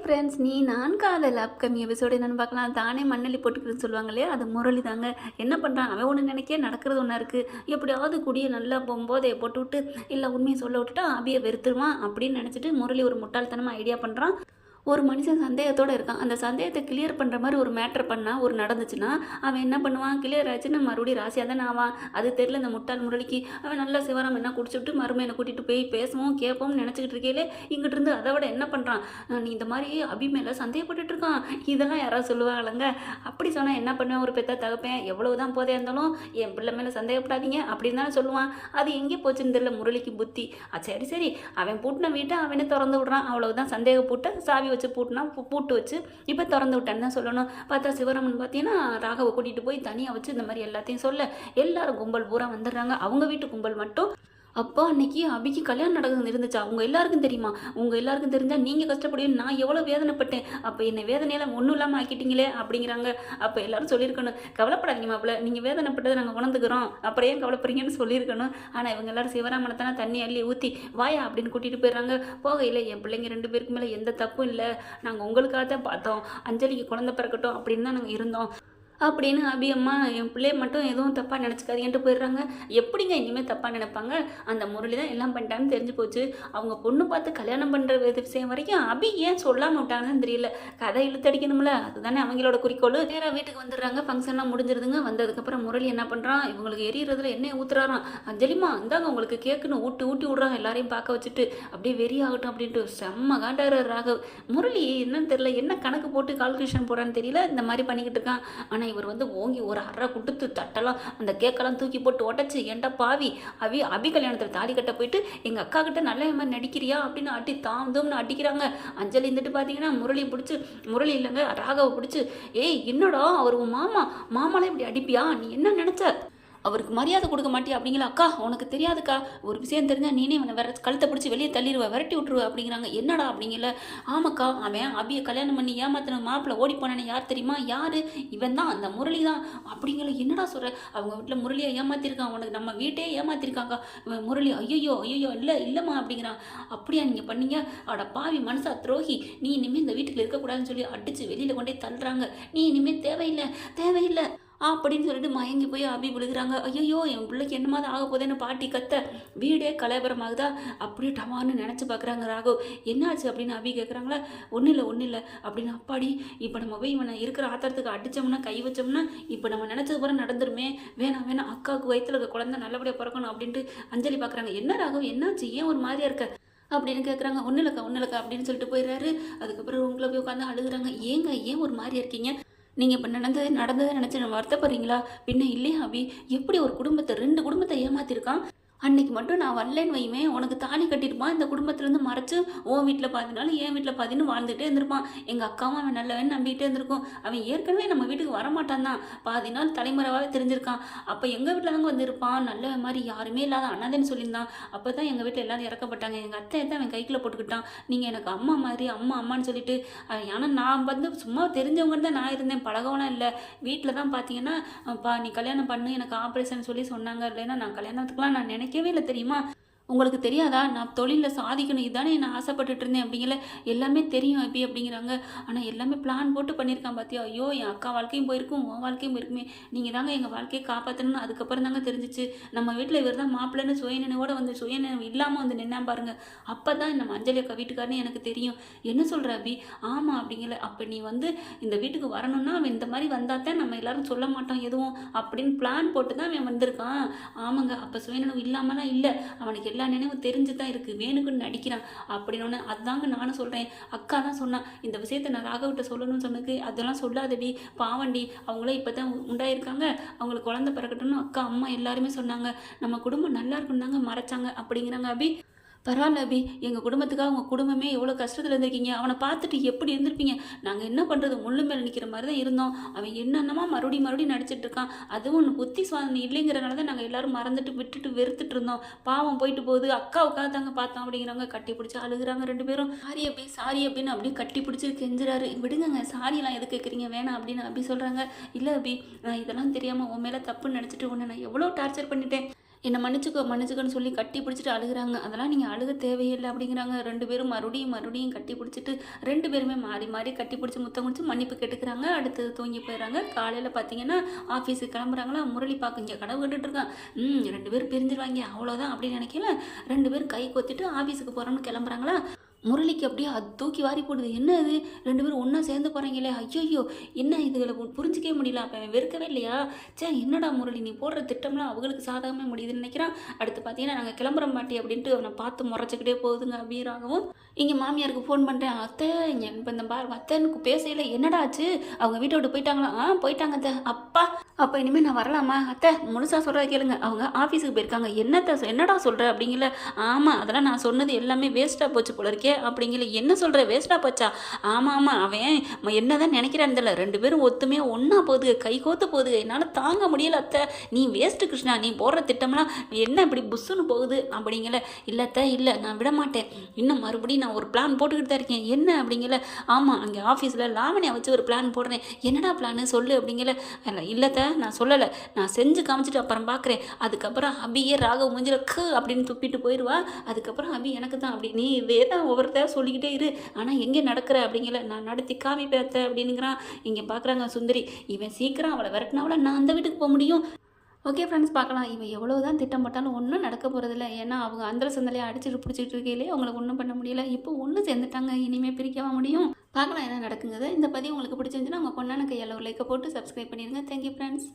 Friends, நீ நான் காதல் அப்கமிங் எபிசோடு என்னென்னு பார்க்கலாம். தானே மண்ணெல்லி போட்டுக்கிறதுன்னு சொல்லுவாங்க இல்லையா, அது முரளி தாங்க. என்ன பண்ணுறான், அவன் ஒன்று நினைக்க நடக்கிறது ஒன்றா இருக்குது. எப்படியாவது குடியை நல்லா போதையை போட்டு விட்டு இல்லை உண்மையை சொல்ல விட்டுட்டா அபியை வெறுத்துருவான் அப்படின்னு நினச்சிட்டு முரளி ஒரு முட்டாள்தனமாக ஐடியா பண்ணுறான். ஒரு மனுஷன் சந்தேகத்தோடு இருக்கான். அந்த சந்தேகத்தை கிளியர் பண்ணுற மாதிரி ஒரு மேட்ரு பண்ணால் ஒரு நடந்துச்சுன்னா அவன் என்ன பண்ணுவான், கிளியர் ஆச்சுன்னு மறுபடியும் ராசியாக தானே ஆவான். அது தெரியல இந்த முட்டாள் முரளிக்கு. அவன் நல்லா சிவராம் என்ன குடிச்சுட்டு மருமையை கூட்டிகிட்டு போய் பேசுவோம் கேட்போம்னு நினச்சிக்கிட்டு இருக்கையிலே இங்கிட்டு இருந்து அதை விட என்ன பண்ணுறான், நீ இந்த மாதிரி அபி மேலே சந்தேகப்பட்டுட்டு இருக்கான். இதெல்லாம் யாராவது சொல்லுவாங்கல்லங்க. அப்படி சொன்னால் என்ன பண்ணுவேன், ஒரு பெத்த தகப்பேன் எவ்வளவு தான் போதே இருந்தாலும் என் பிள்ளை மேலே சந்தேகப்படாதீங்க அப்படின்னு தானே சொல்லுவான். அது எங்கே போச்சுன்னு தெரியல முரளிக்கு புத்தி. சரி சரி, அவன் பூட்டின வீட்டை அவனே திறந்து விடுறான். அவ்வளவுதான், சந்தேகப்பட்டு சாவி வச்சு பூட்டினா பூட்டு வச்சு இப்போ திறந்து விட்டேன்னு தான் சொல்லணும். பார்த்தா சிவராமன் பார்த்தீங்கன்னா ராகவை கூட்டிகிட்டு போய் தனியாக வச்சு இந்த மாதிரி எல்லாத்தையும் சொல்ல எல்லாரும் கும்பல் பூரா வந்துடுறாங்க. அவங்க வீட்டு கும்பல் மட்டும் அப்போ அன்னைக்கு அபிக்கு கல்யாணம் நடக்குது இருந்துச்சா அவங்க எல்லாருக்கும் தெரியுமா? உங்கள் எல்லாருக்கும் தெரிஞ்சால் நீங்கள் கஷ்டப்படுவீங்க, நான் எவ்வளோ வேதனைப்பட்டேன். அப்போ என்னை வேதனையெல்லாம் ஒன்றும் இல்லாமல் ஆக்கிட்டீங்களே அப்படிங்கிறாங்க. அப்போ எல்லாரும் சொல்லியிருக்கணும், கவலைப்படாதீங்க மாப்பிள்ள, நீங்கள் வேதனைப்பட்டதை நாங்கள் உணர்ந்துக்கிறோம், அப்புறம் ஏன் கவலைப்படுறீங்கன்னு சொல்லியிருக்கணும். ஆனால் இவங்க எல்லாரும் சிவராமனத்தானே தண்ணி அள்ளி ஊற்றி வாயா அப்படின்னு கூட்டிகிட்டு போயிடுறாங்க. போகையில் என் பிள்ளைங்க 2 பேருக்கு மேலே எந்த தப்பும் இல்லை, நாங்கள் உங்களுக்காக தான் பார்த்தோம், அஞ்சலிக்கு குழந்தை பிறக்கட்டும் அப்படின்னு தான் நாங்கள் இருந்தோம் அப்படின்னு அபி அம்மா என் பிள்ளைய மட்டும் எதுவும் தப்பாக நினச்சிக்காதீங்கன்ட்டு போயிடுறாங்க. எப்படிங்க இனிமேல் தப்பாக நினைப்பாங்க, அந்த முரளி தான் எல்லாம் பண்ணிட்டான்னு தெரிஞ்சு போச்சு. அவங்க பொண்ணு பார்த்து கல்யாணம் பண்ணுற விஷயம் வரைக்கும் அபி ஏன் சொல்லாமல் விட்டாங்கன்னு தெரியல. கதை இழுத்தடிக்கணும்ல, அதுதானே அவங்களோட குறிக்கோள். நேராக வீட்டுக்கு வந்துடுறாங்க. ஃபங்க்ஷன்லாம் முடிஞ்சிருதுங்க. வந்ததுக்கப்புறம் முரளி என்ன பண்ணுறான், இவங்களுக்கு எரியறதுல எண்ணெய் ஊற்றுறாராம். அஞ்சலிமா இந்தாங்க உங்களுக்கு கேட்குன்னு ஊட்டி விட்றாங்க எல்லாரையும் பார்க்க வச்சுட்டு. அப்படியே வெறி ஆகட்டும் அப்படின்ட்டு செம்ம காண்டாரு ராகவ். முரளி என்னன்னு தெரியல, என்ன கணக்கு போட்டு கால்குலேஷன் போடுறான்னு தெரியல, இந்த மாதிரி பண்ணிக்கிட்டு இருக்கான். ஆனால் இவர் வந்து ஓங்கி ஒரு அரை கொடுத்து தட்டெல்லாம் அந்த கேக்கெல்லாம் தூக்கி போட்டு உடச்சி, ஏன்டா பாவி, அபி கல்யாணத்தில் தாலி கட்ட போயிட்டு எங்கள் அக்கா கிட்ட நல்ல மாதிரி நடிக்கிறியா அப்படின்னு அடி தாம்னு அடிக்கிறாங்க. அஞ்சலி இருந்துட்டு பார்த்தீங்கன்னா முரளி இல்லைங்க ராகவை பிடிச்சி, ஏய் என்னடா அவர் உன் மாமாலாம் இப்படி அடிப்பியா, நீ என்ன நினச்ச, அவருக்கு மரியாதை கொடுக்க மாட்டியா அப்படிங்கிற. அக்கா உனக்கு தெரியாதுக்கா, ஒரு விஷயம் தெரிஞ்சால் நீனே அவனை கழுத்தை பிடிச்சி வெளியே தள்ளிடுவ, விரட்டி விட்டுருவ அப்படிங்கிறாங்க. என்னடா அப்படிங்கல. ஆமாக்கா, அவன் அபியை கல்யாணம் பண்ணி ஏமாத்தின மாப்பிள்ளை ஓடி போனானே யார் தெரியுமா, யார், இவன் தான், அந்த முரளி தான் அப்படிங்கிற. என்னடா சொல்கிற, அவங்க வீட்டில் முரளியை ஏமாத்திருக்கான், உனக்கு நம்ம வீட்டே ஏமாத்திருக்காங்க முரளி. ஐயோ இல்லைம்மா அப்படிங்கிறான். அப்படியா நீங்கள் பண்ணீங்க, அட பாவி மனசா துரோகி, நீ இனிமேல் இந்த வீட்டுக்கு இருக்கக்கூடாதுன்னு சொல்லி அடித்து வெளியில் கொண்டே தள்ளுறாங்க. நீ இனிமேல் தேவையில்லை அப்படின்னு சொல்லிட்டு மயங்கி போய் அபி விழுகிறாங்க. ஐயோ என் பிள்ளைக்கு என்னமாதிரி ஆக போதேன்னு பாட்டி கத்த வீடே கலவரமாகுதா. அப்படியே டமான்னு நினச்சி பார்க்குறாங்க ராகவ். என்னாச்சு அப்படின்னு அபி கேட்குறாங்களா. ஒன்றும் இல்லை அப்படின்னு. அப்பாடி இப்போ நம்ம போய் இவனை இருக்கிற ஆத்திரத்துக்கு அடித்தோம்னா கை வச்சோம்னா இப்போ நம்ம நினச்சது போல நடந்துருமே, வேணாம் அக்காவுக்கு வயிற்றுல இருக்க குழந்தை நல்லபடியாக பிறக்கணும் அப்படின்ட்டு அஞ்சலி பார்க்குறாங்க. என்ன ராகவ் என்னாச்சு, ஏன் ஒரு மாதிரியா இருக்க அப்படின்னு கேட்குறாங்க. ஒன்றும் இல்லைக்கா அப்படின்னு சொல்லிட்டு போயிடுறாரு. அதுக்கப்புறம் ரூமில் போய் உட்காந்து அழுகுறாங்க. ஏன் ஒரு மாதிரியா இருக்கீங்க, நீங்கள் இப்போ நடந்ததை நினச்சி நம்ம வருத்தப்படுறீங்களா, பின்ன இல்லையா அபி, எப்படி ஒரு குடும்பத்தை 2 குடும்பத்தை ஏமாத்திருக்கான். அன்னைக்கு மட்டும் நான் வரலன்னு வைவேன், உனக்கு தாலி கட்டியிருப்பான், இந்த குடும்பத்துலேருந்து மறைச்சு உன் வீட்டில் பாதினாலும் என் வீட்டில் பாதின்னு வாழ்ந்துகிட்டே இருந்திருப்பான். எங்கள் அக்காவும் அவன் நல்லவன் நம்பிக்கிட்டே இருந்திருக்கும். அவன் ஏற்கனவே நம்ம வீட்டுக்கு வரமாட்டான் தான், பாதி நாள் தலைமுறைவாகவே தெரிஞ்சிருக்கான். அப்போ எங்கள் வீட்டில் தாங்க வந்திருப்பான், நல்லவன் மாதிரி யாருமே இல்லாத அண்ணாதேன்னு சொல்லியிருந்தான். அப்போ தான் எங்கள் வீட்டில் எல்லாரும் இறக்கப்பட்டாங்க. எங்கள் அத்தை தான் அவன் கைக்குள்ளே போட்டுக்கிட்டான். நீங்கள் எனக்கு அம்மா மாதிரி அம்மான்னு சொல்லிட்டு. ஆனால் நான் வந்து சும்மா தெரிஞ்சவங்க தான் நான் இருந்தேன், பழகவெல்லாம் இல்லை. வீட்டில் தான் பார்த்தீங்கன்னா நீ கல்யாணம் பண்ணு எனக்கு ஆப்ரேஷன் சொல்லி சொன்னாங்க. இல்லைன்னா நான் கல்யாணத்துக்குலாம் நான் நினைக்கவே இல்லை தெரியுமா. உங்களுக்கு தெரியாதா, நான் தொழிலில் சாதிக்கணும் இதானே நான் ஆசைப்பட்டுட்டு இருந்தேன் அப்படிங்கல. எல்லாமே தெரியும் அபி அப்படிங்கிறாங்க. ஆனால் எல்லாமே பிளான் போட்டு பண்ணியிருக்கான் பார்த்தியா. ஐயோ என் அக்கா வாழ்க்கையும் போயிருக்கும், உன் வாழ்க்கையும் போயிருக்குமே, நீங்கள் தாங்க எங்கள் வாழ்க்கையை காப்பாற்றணும்னு அதுக்கப்புறம் தாங்க தெரிஞ்சிச்சு. நம்ம வீட்டில் இவர் தான் மாப்பிள்ளைன்னு சுயநினைவோடு வந்து சுயநினைவு இல்லாமல் வந்து நின்னா பாருங்க. அப்போ தான் நம்ம அஞ்சலி அக்கா வீட்டுக்காரனே எனக்கு தெரியும். என்ன சொல்கிற அபி, ஆமாம் அப்படிங்கல. அப்போ நீ வந்து இந்த வீட்டுக்கு வரணும்னா அவன் இந்த மாதிரி வந்தால் தான் நம்ம எல்லாரும் சொல்ல மாட்டோம் எதுவும் அப்படின்னு பிளான் போட்டு தான் அவன் வந்திருக்கான். ஆமாங்க, அப்போ சுயநினைவு இல்லாமலாம் இல்லை, அவனுக்கு எல்லா நினைவும் தெரிஞ்சு தான் இருக்குது, வேணுக்குன்னு நடிக்கிறான் அப்படின்னு. அதுதாங்க நானும் சொல்கிறேன். அக்கா தான் சொன்னான் இந்த விஷயத்தை நான் ராகவிட்ட சொல்லணும்னு சொன்னதுக்கு, அதெல்லாம் சொல்லாதடி பாவண்டி, அவங்களே இப்போ தான் உண்டாயிருக்காங்க, அவங்களுக்கு குழந்தை பிறக்கட்டும்னு அக்கா அம்மா எல்லாருமே சொன்னாங்க, நம்ம குடும்பம் நல்லா இருக்குன்னு தாங்க மறைச்சாங்க அப்படிங்கிறாங்க. அபி பரவாயில்ல அபி, எங்கள் குடும்பத்துக்காக உங்கள் குடும்பமே எவ்வளோ கஷ்டத்தில் இருந்திருக்கீங்க, அவனை பார்த்துட்டு எப்படி இருந்திருப்பீங்க, நாங்கள் என்ன பண்ணுறது முள்ளு மேலே நிற்கிற மாதிரி தான் இருந்தோம். அவன் என்னென்னமா மறுபடியும் நடிச்சிட்டு இருக்கான், அதுவும் ஒன்று புத்தி சுவாதனை இல்லைங்கிறனால தான் நாங்கள் எல்லோரும் மறந்துட்டு விட்டுட்டு வெறுத்துட்டு இருந்தோம். பாவம் போயிட்டு போகுது, அக்காவுக்காக தாங்க பார்த்தோம் அப்படிங்கிறவங்க. கட்டி பிடிச்சி அழுகுறாங்க 2 பேரும். சாரி அப்படின்னு அப்படியே கட்டி பிடிச்சி கெஞ்சுறாரு. விடுங்க சாரியெல்லாம் எது கேட்குறீங்க வேணாம் அப்படின்னு அபி சொல்கிறாங்க. இல்லை அபி, நான் இதெல்லாம் தெரியாமல் உன் மேலே தப்புன்னு நினச்சிட்டு உன்னை நான் எவ்வளோ டார்ச்சர் பண்ணிட்டேன், என்னை மன்னிச்சுக்கோ மன்னிச்சுக்கோன்னு சொல்லி கட்டி பிடிச்சிட்டு அழுகுறாங்க. அதெல்லாம் நீங்கள் அழுக தேவையில்லை அப்படிங்கிறாங்க. 2 பேரும் மறுபடியும் மறுபடியும் கட்டி பிடிச்சிட்டு 2 பேருமே மாறி மாறி கட்டி பிடிச்சி முத்தம் முடிச்சு மன்னிப்பு கேட்டுக்கிறாங்க. அடுத்து தூங்கி போயிடுறாங்க. காலையில் பார்த்தீங்கன்னா ஆஃபீஸுக்கு கிளம்புறாங்களா, முரளி பார்க்க இங்கே கனவு கண்டுட்டு இருக்கான். 2 பேரும் பிரிஞ்சிருவாங்க அவ்வளோதான் அப்படின்னு நினைக்கல. 2 பேரும் கை கொத்திட்டு ஆஃபீஸுக்கு போகிறோம்னு கிளம்புறாங்களா. முரளிக்கு அப்படியே அது தூக்கி வாரி போடுது. என்ன இது 2 பேரும் ஒன்றா சேர்ந்து போகிறாங்களே, ஐயோ என்ன இதுகளை புரிஞ்சிக்கவே முடியல. அப்போ அவன் வெறுக்கவே இல்லையா? என்னடா முரளி நீ போடுற திட்டம்லாம் அவங்களுக்கு சாதகமே முடியுதுன்னு நினைக்கிறான். அடுத்து பார்த்தீங்கன்னா நாங்கள் கிளம்புற மாட்டி அப்படின்ட்டு அவனை பார்த்து முறைச்சிக்கிட்டே போகுதுங்க அபீராகவும். இங்கே மாமியாருக்கு ஃபோன் பண்ணுறேன். அத்தை இப்போ இந்த அத்தைன்னு பேசையில் என்னடா ஆச்சு, அவங்க வீட்டை விட்டு போயிட்டாங்களா? போயிட்டாங்க அத்தை. அப்பா அப்போ இனிமேல் நான் வரலாமா? அத்தை முழுசாக சொல்கிறத கேளுங்க, அவங்க ஆஃபீஸுக்கு போயிருக்காங்க. என்னடா சொல்கிற அப்படிங்கல. ஆமாம் அதெல்லாம் நான் சொன்னது எல்லாமே வேஸ்ட்டாக போச்சு போல இருக்கே அப்படிங்கல. என்ன சொல்கிற வேஸ்ட்டாக போச்சா? ஆமாம் அவன் என்ன தான் நினைக்கிறான்னு தெரியல. 2 பேரும் ஒத்துமையாக ஒன்றா போகுது, கை கோத்து போகுது. என்னால் தாங்க முடியல அத்தை. நீ வேஸ்ட்டு கிருஷ்ணா, நீ போடுற திட்டம்லாம் என்ன இப்படி புஷ்ஷுன்னு போகுது அப்படிங்கல. இல்லை அத்தை இல்லை நான் விட மாட்டேன். இன்னும் மறுபடியும் நான் ஒரு பிளான் போட்டுக்கிட்டு தான் இருக்கேன். என்ன அப்படிங்கல. ஆமாம் அங்கே ஆஃபீஸில் லாவணியை வச்சு ஒரு பிளான் போடுறேன். என்னடா பிளான்னு சொல்லு அப்படிங்கல. இல்லைத்த நான் சொல்லலை, நான் செஞ்சு காமிச்சிட்டு அப்புறம் பார்க்குறேன். அதுக்கப்புறம் அபியே ராகவ் மூஞ்சில அப்படின்னு துப்பிட்டு போயிடுவா. அதுக்கப்புறம் அபி எனக்கு தான் அப்படி. நீ இதே தான் ஒவ்வொருத்தர் சொல்லிக்கிட்டே இரு, ஆனால் எங்கே நடக்கிற அப்படிங்கல. நான் நடத்தி காமிப்பேத்த அப்படின்னுங்கிறான். இங்கே பார்க்குறாங்க சுந்தரி, இவன் சீக்கிரம் அவளை விரட்டினாவளை நான் அந்த வீட்டுக்கு போக முடியும். ஓகே ஃப்ரெண்ட்ஸ், பார்க்கலாம். இவன் எவ்வளோ தான் திட்டம் போட்டாலும் ஒன்றும் நடக்க போகிறதில்ல. ஏன்னா அவங்க அந்த சந்தலையை அடிச்சுட்டு பிடிச்சிட்டு இருக்கையிலே அவங்கள ஒன்றும் பண்ண முடியல. இப்போ ஒன்று சேர்ந்துட்டாங்க, இனிமேல் பிரிக்கவா முடியும்? பார்க்கலாம் என்ன நடக்குங்கிறது. இந்த பதிவு உங்களுக்கு பிடிச்சிருந்துச்சுன்னா உங்கள் பொண்ணான கையால் ஒரு லைக்கை போட்டு சப்ஸ்கிரைப் பண்ணிடுங்க. Thank you friends.